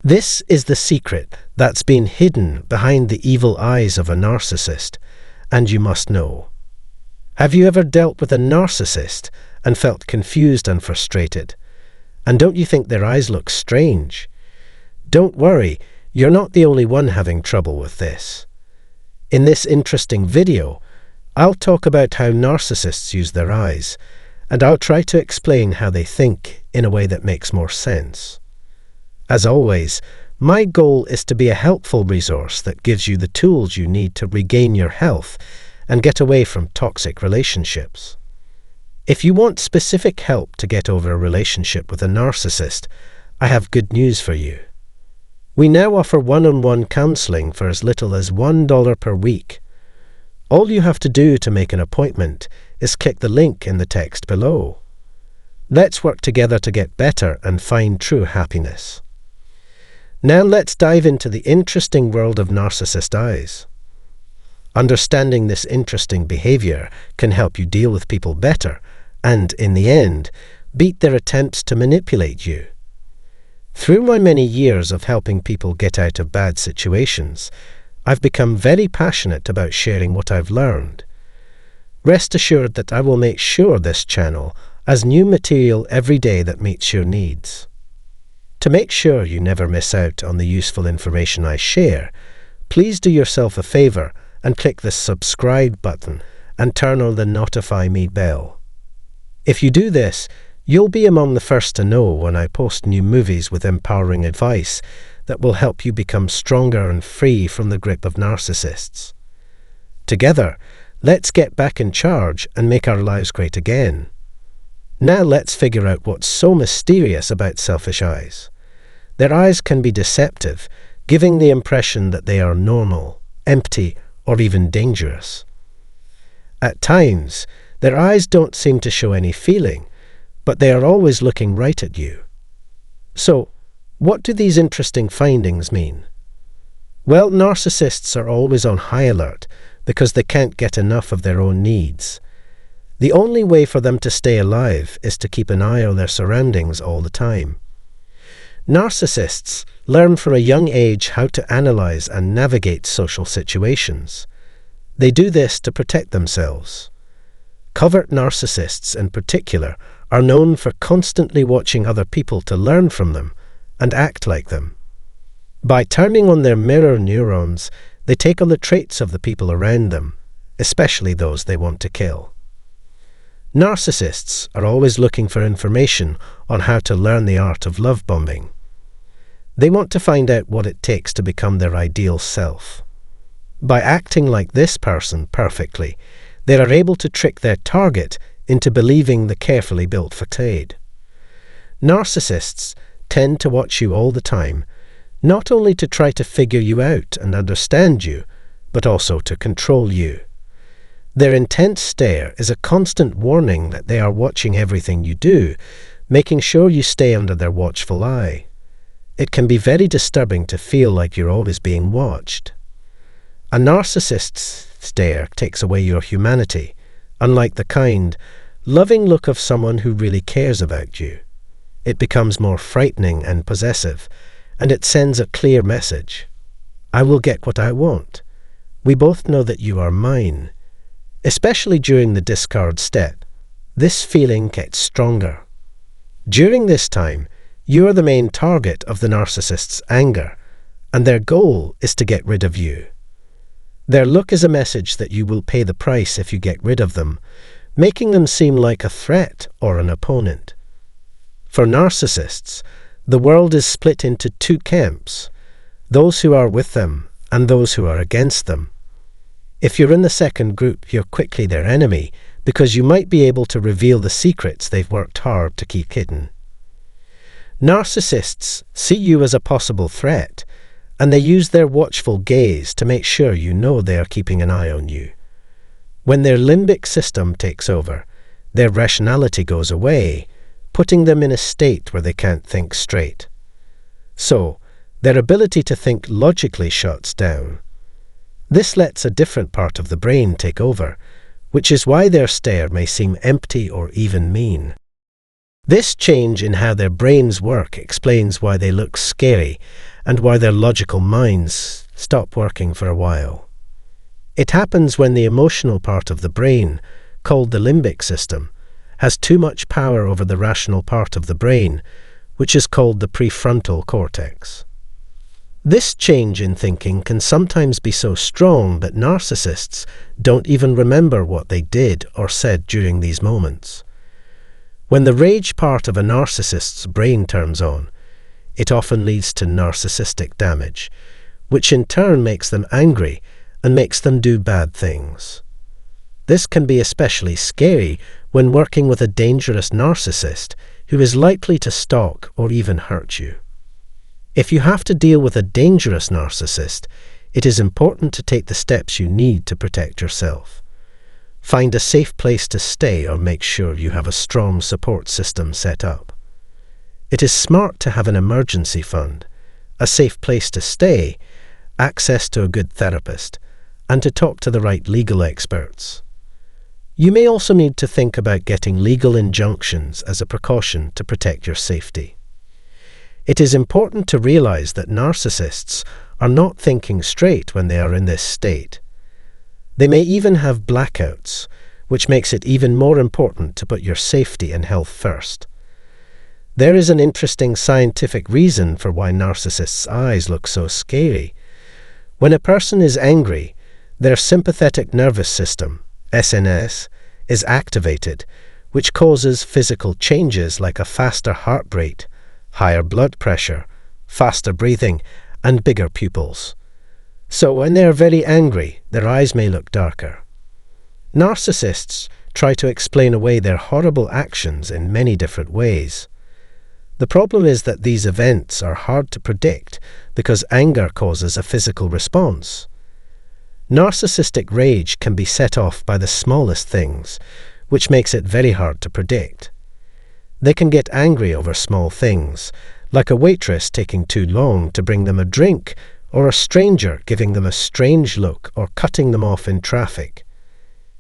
This is the secret that's been hidden behind the evil eyes of a narcissist, and you must know. Have you ever dealt with a narcissist and felt confused and frustrated? And don't you think their eyes look strange? Don't worry, you're not the only one having trouble with this. In this interesting video, I'll talk about how narcissists use their eyes, and I'll try to explain how they think in a way that makes more sense. As always, my goal is to be a helpful resource that gives you the tools you need to regain your health and get away from toxic relationships. If you want specific help to get over a relationship with a narcissist, I have good news for you. We now offer one-on-one counseling for as little as $1 per week. All you have to do to make an appointment is click the link in the text below. Let's work together to get better and find true happiness. Now let's dive into the interesting world of narcissist eyes. Understanding this interesting behavior can help you deal with people better and, in the end, beat their attempts to manipulate you. Through my many years of helping people get out of bad situations, I've become very passionate about sharing what I've learned. Rest assured that I will make sure this channel has new material every day that meets your needs. To make sure you never miss out on the useful information I share, please do yourself a favor and click the subscribe button and turn on the notify me bell. If you do this, you'll be among the first to know when I post new movies with empowering advice that will help you become stronger and free from the grip of narcissists. Together, let's get back in charge and make our lives great again. Now let's figure out what's so mysterious about selfish eyes. Their eyes can be deceptive, giving the impression that they are normal, empty, or even dangerous. At times, their eyes don't seem to show any feeling, but they are always looking right at you. So, what do these interesting findings mean? Well, narcissists are always on high alert because they can't get enough of their own needs. The only way for them to stay alive is to keep an eye on their surroundings all the time. Narcissists learn from a young age how to analyze and navigate social situations. They do this to protect themselves. Covert narcissists, in particular, are known for constantly watching other people to learn from them and act like them. By turning on their mirror neurons, they take on the traits of the people around them, especially those they want to kill. Narcissists are always looking for information on how to learn the art of love bombing. They want to find out what it takes to become their ideal self. By acting like this person perfectly, they are able to trick their target into believing the carefully built facade. Narcissists tend to watch you all the time, not only to try to figure you out and understand you, but also to control you. Their intense stare is a constant warning that they are watching everything you do, making sure you stay under their watchful eye. It can be very disturbing to feel like you're always being watched. A narcissist's stare takes away your humanity, unlike the kind, loving look of someone who really cares about you. It becomes more frightening and possessive, and it sends a clear message. I will get what I want. We both know that you are mine. Especially during the discard step, this feeling gets stronger. During this time, you are the main target of the narcissist's anger, and their goal is to get rid of you. Their look is a message that you will pay the price if you get rid of them, making them seem like a threat or an opponent. For narcissists, the world is split into two camps, those who are with them and those who are against them. If you're in the second group, you're quickly their enemy because you might be able to reveal the secrets they've worked hard to keep hidden. Narcissists see you as a possible threat, and they use their watchful gaze to make sure you know they are keeping an eye on you. When their limbic system takes over, their rationality goes away, putting them in a state where they can't think straight. So, their ability to think logically shuts down. This lets a different part of the brain take over, which is why their stare may seem empty or even mean. This change in how their brains work explains why they look scary and why their logical minds stop working for a while. It happens when the emotional part of the brain, called the limbic system, has too much power over the rational part of the brain, which is called the prefrontal cortex. This change in thinking can sometimes be so strong that narcissists don't even remember what they did or said during these moments. When the rage part of a narcissist's brain turns on, it often leads to narcissistic damage, which in turn makes them angry and makes them do bad things. This can be especially scary when working with a dangerous narcissist who is likely to stalk or even hurt you. If you have to deal with a dangerous narcissist, it is important to take the steps you need to protect yourself. Find a safe place to stay or make sure you have a strong support system set up. It is smart to have an emergency fund, a safe place to stay, access to a good therapist, and to talk to the right legal experts. You may also need to think about getting legal injunctions as a precaution to protect your safety. It is important to realize that narcissists are not thinking straight when they are in this state. They may even have blackouts, which makes it even more important to put your safety and health first. There is an interesting scientific reason for why narcissists' eyes look so scary. When a person is angry, their sympathetic nervous system, SNS, is activated, which causes physical changes like a faster heart rate, higher blood pressure, faster breathing, and bigger pupils. So when they are very angry, their eyes may look darker. Narcissists try to explain away their horrible actions in many different ways. The problem is that these events are hard to predict because anger causes a physical response. Narcissistic rage can be set off by the smallest things, which makes it very hard to predict. They can get angry over small things, like a waitress taking too long to bring them a drink, or a stranger giving them a strange look or cutting them off in traffic.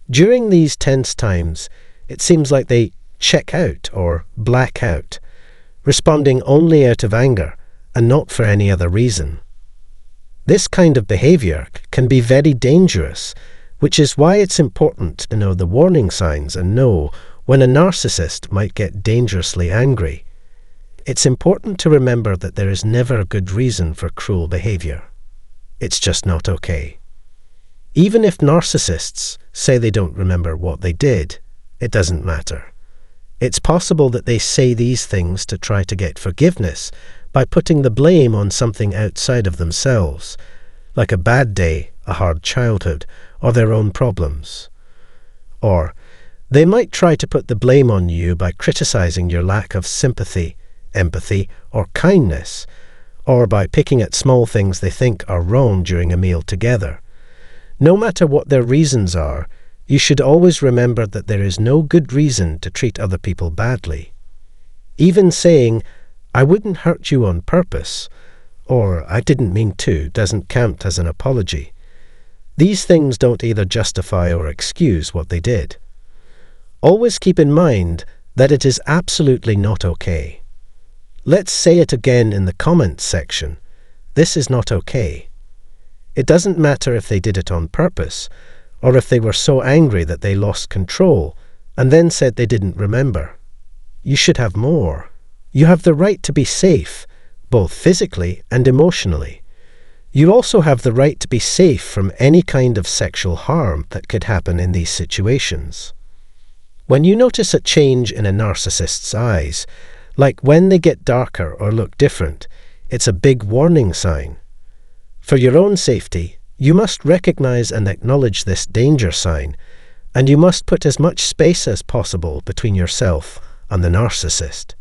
During these tense times, it seems like they check out or black out, responding only out of anger and not for any other reason. This kind of behavior can be very dangerous, which is why it's important to know the warning signs and know when a narcissist might get dangerously angry. It's important to remember that there is never a good reason for cruel behavior. It's just not okay. Even if narcissists say they don't remember what they did, it doesn't matter. It's possible that they say these things to try to get forgiveness by putting the blame on something outside of themselves, like a bad day, a hard childhood, or their own problems. Or they might try to put the blame on you by criticizing your lack of sympathy, empathy, or kindness, or by picking at small things they think are wrong during a meal together. No matter what their reasons are, you should always remember that there is no good reason to treat other people badly. Even saying, "I wouldn't hurt you on purpose," or "I didn't mean to," doesn't count as an apology. These things don't either justify or excuse what they did. Always keep in mind that it is absolutely not okay. Let's say it again in the comments section. This is not okay. It doesn't matter if they did it on purpose, or if they were so angry that they lost control and then said they didn't remember. You should have more. You have the right to be safe, both physically and emotionally. You also have the right to be safe from any kind of sexual harm that could happen in these situations. When you notice a change in a narcissist's eyes, like when they get darker or look different, it's a big warning sign. For your own safety, you must recognize and acknowledge this danger sign, and you must put as much space as possible between yourself and the narcissist.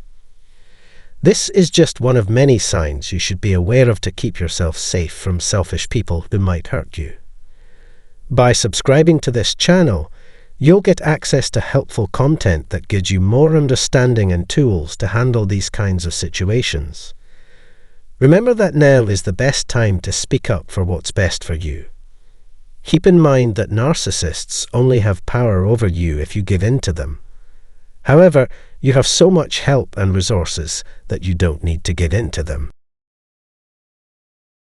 This is just one of many signs you should be aware of to keep yourself safe from selfish people who might hurt you. By subscribing to this channel, you'll get access to helpful content that gives you more understanding and tools to handle these kinds of situations. Remember that now is the best time to speak up for what's best for you. Keep in mind that narcissists only have power over you if you give in to them. However, You have so much help and resources that you don't need to get into them.